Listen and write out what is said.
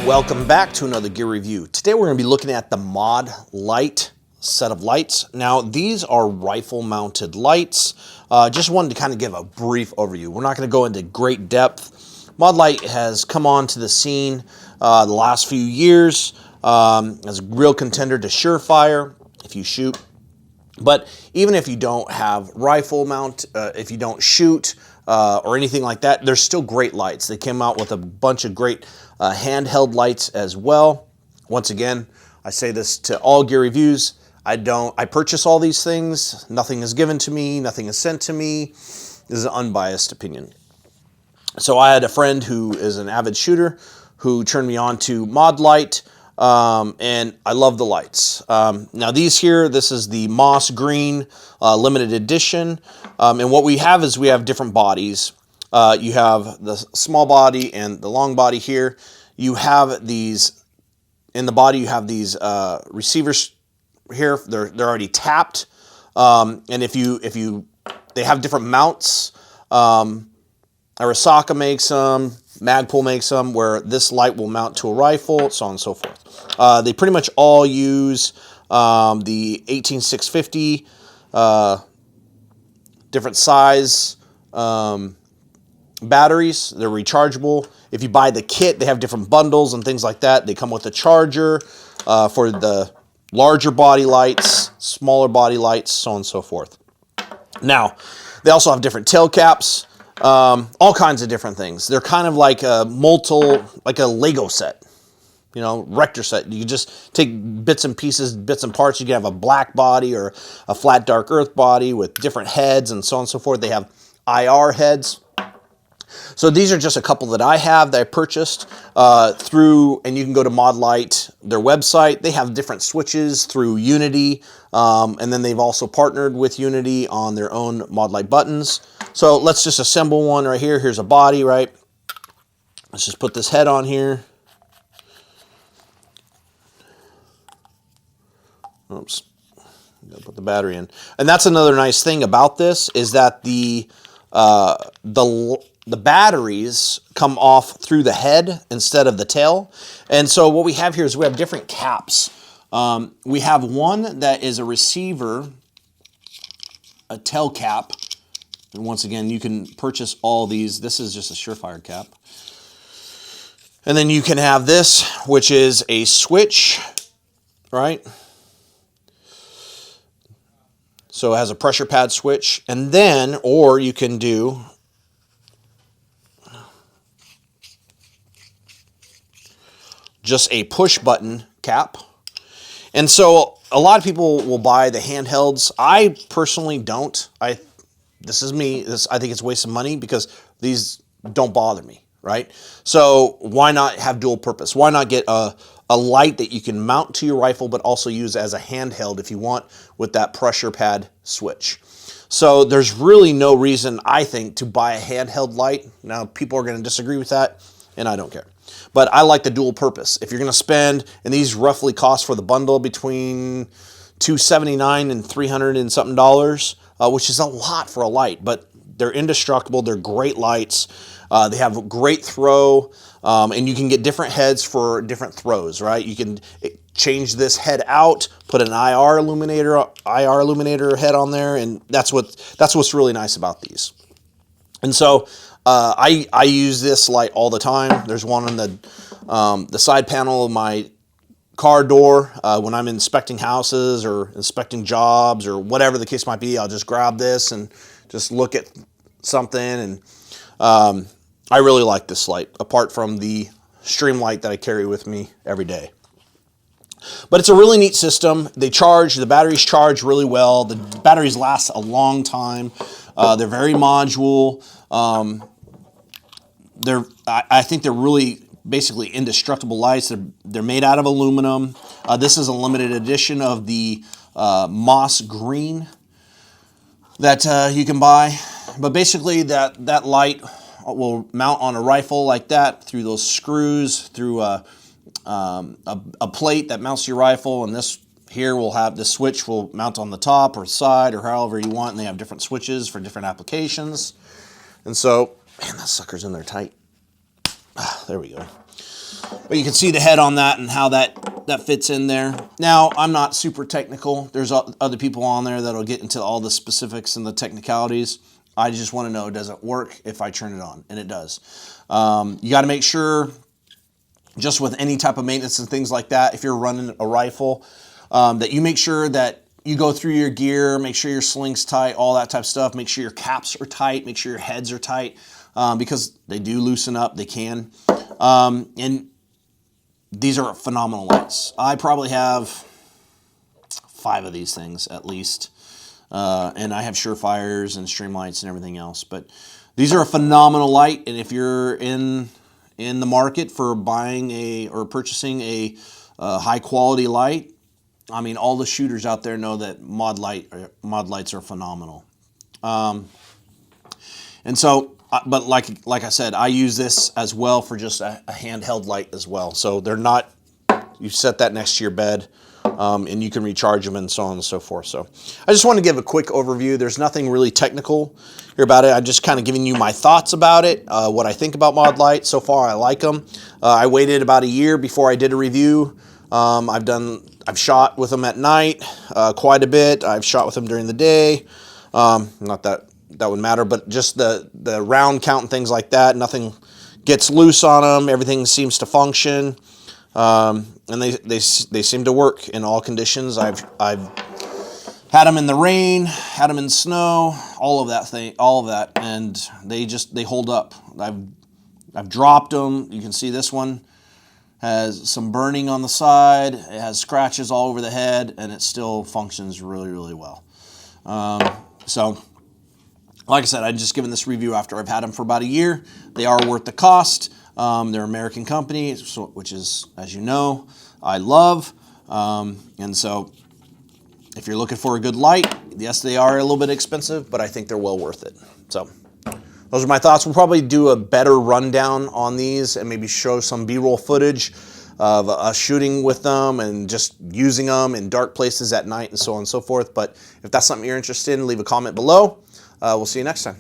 Welcome back to another gear review. Today we're going to be looking at the Modlite set of lights. Now these are rifle mounted lights. Just wanted to kind of give a brief overview. We're not going to go into great depth. Modlite has come onto the scene the last few years as a real contender to Surefire if you shoot. But even if you don't have rifle mount, if you don't shoot or anything like that, there's still great lights. They came out with a bunch of great handheld lights as well. Once again, I say this to all gear reviews. I purchase all these things. Nothing is given to me. Nothing is sent to me. This is an unbiased opinion. So I had a friend who is an avid shooter who turned me on to Modlite. And I love the lights. Now these here, this is the moss green limited edition. And what we have is we have different bodies. You have the small body and the long body here. You have these, in the body you have these receivers here. They're already tapped. And they have different mounts. Arisaka makes them. Magpul makes them, where this light will mount to a rifle, so on and so forth. They pretty much all use the 18650 different size batteries. They're rechargeable. If you buy the kit, they have different bundles and things like that. They come with a charger for the larger body lights, smaller body lights, so on and so forth. Now, they also have different tail caps. All kinds of different things. They're kind of like a Lego set, you know, Rector set. You just take bits and pieces, bits and parts. You can have a black body or a flat dark earth body with different heads and so on and so forth. They have IR heads. So these are just a couple that I have that I purchased through, and you can go to Modlite, their website. They have different switches through Unity, and then they've also partnered with Unity on their own Modlite buttons. So let's just assemble one right here. Here's a body, right? Let's just put this head on here. Oops, gotta put the battery in. And that's another nice thing about this is that the batteries come off through the head instead of the tail. And so what we have here is we have different caps. We have one that is a receiver, a tail cap. And once again, you can purchase all these. This is just a Surefire cap. And then you can have this, which is a switch, right? So it has a pressure pad switch. And then, or you can do just a push button cap. And so a lot of people will buy the handhelds. I personally don't. This is me. I think it's a waste of money because these don't bother me, right? So why not have dual purpose? Why not get a light that you can mount to your rifle but also use as a handheld if you want with that pressure pad switch? So there's really no reason, I think, to buy a handheld light. Now, people are going to disagree with that, and I don't care. But I like the dual purpose. If you're going to spend, and these roughly cost for the bundle between $279 and $300 and something dollars, which is a lot for a light, but they're indestructible. They're great lights. They have great throw, and you can get different heads for different throws, right? You can change this head out, put an IR illuminator head on there, and that's what's really nice about these. And so I use this light all the time. There's one on the side panel of my car door. When I'm inspecting houses or inspecting jobs or whatever the case might be, I'll just grab this and just look at something. And I really like this light, apart from the stream light that I carry with me every day. But it's a really neat system. The batteries charge really well. The batteries last a long time. They're very modular. I think they're really basically indestructible lights. They're made out of aluminum. This is a limited edition of the moss green that you can buy. But basically that light will mount on a rifle like that through those screws, through a plate that mounts your rifle, and this here will have the switch will mount on the top or side or however you want, and they have different switches for different applications. And so, man, that sucker's in there tight. There we go. But you can see the head on that and how that fits in there. Now, I'm not super technical. There's other people on there that'll get into all the specifics and the technicalities. I just want to know, does it work if I turn it on? And it does. You got to make sure, just with any type of maintenance and things like that, if you're running a rifle, that you make sure that you go through your gear, make sure your sling's tight, all that type of stuff. Make sure your caps are tight, make sure your heads are tight, because they do loosen up, they can. And these are phenomenal lights. I probably have 5 of these things at least. And I have Surefires and Streamlights and everything else. But these are a phenomenal light, and if you're in the market for buying or purchasing a high quality light, I mean, all the shooters out there know that Modlites are phenomenal. And so, but like I said, I use this as well for just a handheld light as well. So they're not, you set that next to your bed, and you can recharge them and so on and so forth. So I just want to give a quick overview. There's nothing really technical here about it. I'm just kind of giving you my thoughts about it, what I think about Modlite. So far, I like them. I waited about a year before I did a review. I've shot with them at night quite a bit. I've shot with them during the day. Not that would matter, but just the round count and things like that. Nothing gets loose on them. Everything seems to function, and they seem to work in all conditions. I've had them in the rain, had them in snow, all of that, and they hold up. I've dropped them. You can see this one has some burning on the side. It has scratches all over the head, and it still functions really, really well. So, like I said, I've just given this review after I've had them for about a year. They are worth the cost. They're an American company, which is, as you know, I love. And so, if you're looking for a good light, yes, they are a little bit expensive, but I think they're well worth it. So, those are my thoughts. We'll probably do a better rundown on these and maybe show some B-roll footage of us shooting with them and just using them in dark places at night and so on and so forth. But if that's something you're interested in, leave a comment below. We'll see you next time.